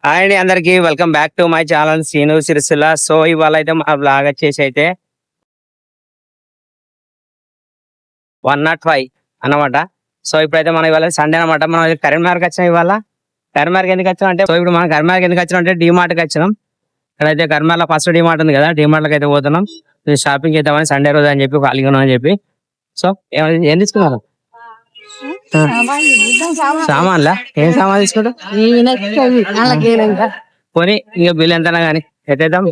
Hi అండి అందరికి welcome back to my channel Srinu Sircilla. So ఇవాళ అయితే మా బ్లాగ్ వచ్చేసి అయితే 105 అన్నమాట. సో ఇప్పుడైతే మనం ఇవాళ సండే అనమాట. మనం కరీంనగర్కి వచ్చినాం. ఇవాళ కరీంనగర్కి ఎందుకు వచ్చాం అంటే, సో ఇప్పుడు మనం కరీంనగర్కి ఎందుకు వచ్చినాం అంటే డీమార్ట్కి వచ్చినాం. ఇక్కడైతే కరీంనగర్లో ఫస్ట్ డీమార్ట్ ఉంది కదా, డీమార్ట్కి అయితే పోతున్నాం. షాపింగ్ చేద్దామని సండే రోజు అని చెప్పి ఖాళీగా ఉన్నాం అని చెప్పి. సో ఏం తీసుకున్నారు? సామాన్లా ఏం సామాన్ తీసుకుంటాం? పోనీ ఇక బిల్ ఎంతనా గానీ ఎత్తేద్దాం,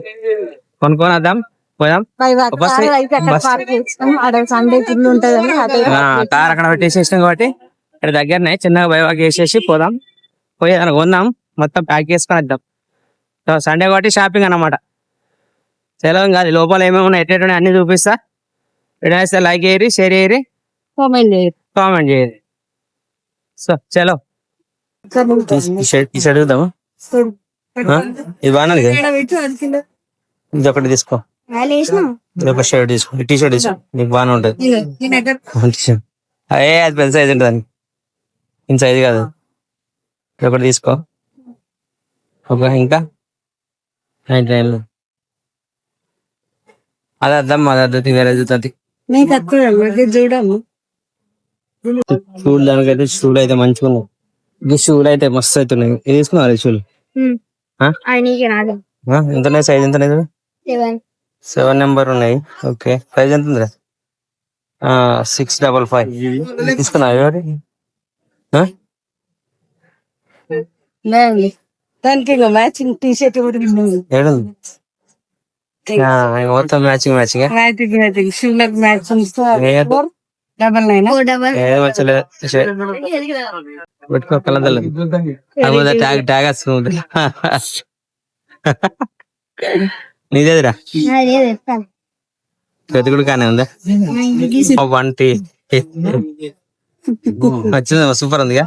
కొనుక్కొని వద్దాం, పోదాం. కార్ అక్కడ పెట్టేసేసినాం కాబట్టి ఇక్కడ దగ్గరనే చిన్నగా బైవాక్ వేసేసి పోదాం. పోయి కొందాం, మొత్తం ప్యాక్ చేసుకొని వద్దాం. సో సండే కాబట్టి షాపింగ్ అన్నమాట. సెలవు కాదు, లోపల ఏమేమి ఉన్నాయి ఎట్టేటో అన్ని చూపిస్తా. వీడియో లైక్ చేయరి, షేర్ చేయరి, కామెంట్ చేయరి. సో చలో టీ-షర్ట్ చూద్దామా? ఇది బాగున్నది కదా, ఇది ఒకటి తీసుకో. ఇది ఒక షర్ట్ తీసుకో, టీ-షర్ట్ తీసుకో, నీకు బాగానే ఉంటుంది. అదే అది పెద్ద సైజ్ ఉంటుంది, ఇంత సైజ్ కాదు. ఇది ఒకటి తీసుకో. ఓకే, ఇంకా అది అద్దం, అది అద్దతి వేరే చూస్తుంది. షూలు దానికైతే షూలు అయితే మంచిగా ఉన్నాయి. ఈ షూలు అయితే మస్తు అవుతున్నాయి. ఇది తీసుకున్నారు షూలు ఎంత సైజ్ ఎంత 7 నెంబర్ ఉన్నాయి. ఓకే, ప్రైస్ ఎంత ఉందిరా? 655 తీసుకున్నా. దానికి మ్యాచింగ్ టీ షర్ట్ మొత్తం మ్యాచింగ్ మ్యాచింగ్ షూలకు మ్యాచింగ్ పెట్టుకో. ట్యాగ్ ట్యాగ్ వస్తుంది నీదేదిరా? పెద్దగుడు కానీ ఉందా? 1 టీ వచ్చింది, సూపర్ ఉందిగా.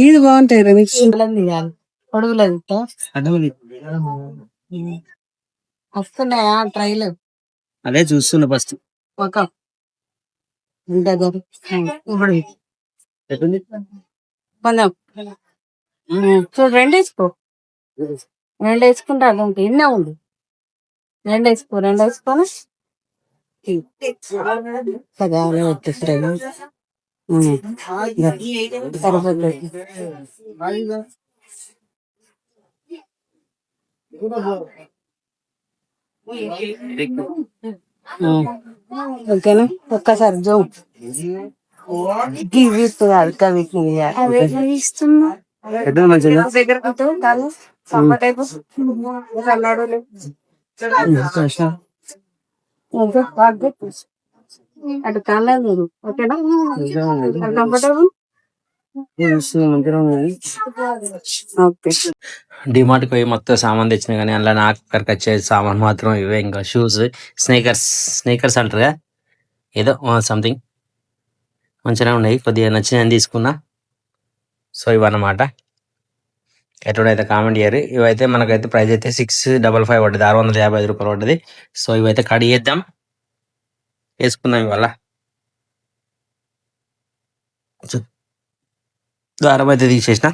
ఇది బాగుంటాయి. వస్తున్నాయా ట్రైలర్? అదే చూస్తున్నా ఫస్ట్. కొంచెం చూడు, రెండు వేసుకో. రెండు వేసుకుంటే అది ఉంటుంది. ఎన్నే ఉంది, రెండు వేసుకో. రెండు వేసుకొని ఓకేనా? ఒక్కసారి జోమ్ అటు కాలేదు. ఓకేనా? కంఫర్టబుల్. డిమార్ట్కి పోయి మొత్తం సామాన్ తెచ్చినా కానీ అందులో నాకు అక్కడికి వచ్చే సామాన్ మాత్రం ఇవే. ఇంకా షూస్, స్నేకర్స్ అంటారుగా, ఏదో సంథింగ్ మంచిగా ఉన్నాయి. కొద్దిగా నచ్చినవి తీసుకున్నా. సో ఇవన్నమాట. ఎటుడైతే కామెంట్ చేయరు. ఇవైతే మనకైతే ప్రైస్ అయితే 655 పడ్డది, 655 రూపాయలు పడ్డది. సో ఇవైతే కడి చేద్దాం, వేసుకుందాం. ఇవాళ దారం అయితే తీసేసిన,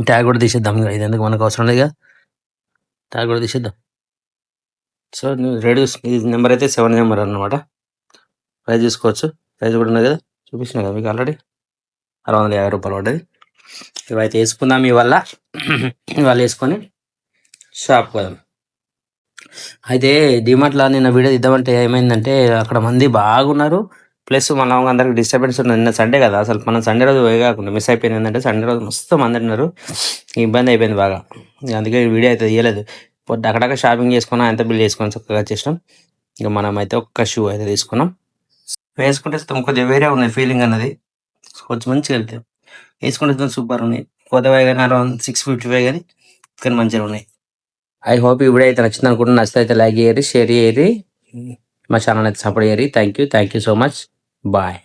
ట్యాగ్ కూడా తీసేద్దాం. ఇది ఎందుకు మనకు అవసరం లేదు కదా, ట్యాగ్ కూడా తీసేద్దాం. So ready. ఇది నెంబర్ అయితే 7 నెంబర్ అన్నమాట. ప్రైస్ చూసుకోవచ్చు, ప్రైస్ కూడా ఉన్నది కదా, చూపించిన కదా మీకు ఆల్రెడీ. 650 రూపాయలు పడ్డది. ఇవైతే వేసుకుందాం ఇవాళ. ఇవాళ వేసుకొని షాప్ పోదాం. అయితే డిమార్ట్లో నిన్న వీడియో ఇద్దామంటే ఏమైందంటే, అక్కడ మంది బాగున్నారు, ప్లస్ మనం అందరికి డిస్టర్బెన్స్ ఉన్నది. నిన్న సండే కదా, అసలు మనం సండే రోజు కాకుండా మిస్ అయిపోయింది. ఏంటంటే సండే రోజు మస్తు మంది ఉన్నారు, ఇబ్బంది అయిపోయింది బాగా. అందుకే వీడియో అయితే తీయలేదు. అక్కడక్కడ షాపింగ్ చేసుకున్నాం, ఎంత బిల్ చేసుకొని చక్కగా చేసినాం. ఇక మనం అయితే ఒక్క షూ అయితే తీసుకున్నాం. వేసుకుంటే కొద్దిగా వేరే ఉన్నాయి ఫీలింగ్ అన్నది, కొంచెం మంచిగా వెళ్తాయి. వేసుకుంటే సూపర్ ఉన్నాయి. కొత్తవే కానీ అరౌండ్ 655 కానీ మంచిగా ఉన్నాయి. ఐ హోప్ ఈ వీడియో అయితే నచ్చింది అనుకుంటున్నాను. నచ్చితే అయితే లైక్ చేయరి, షేర్ చేయరి, మా ఛానల్ అయితే సపోర్ట్ చేయరి. Thank you so much. Bye.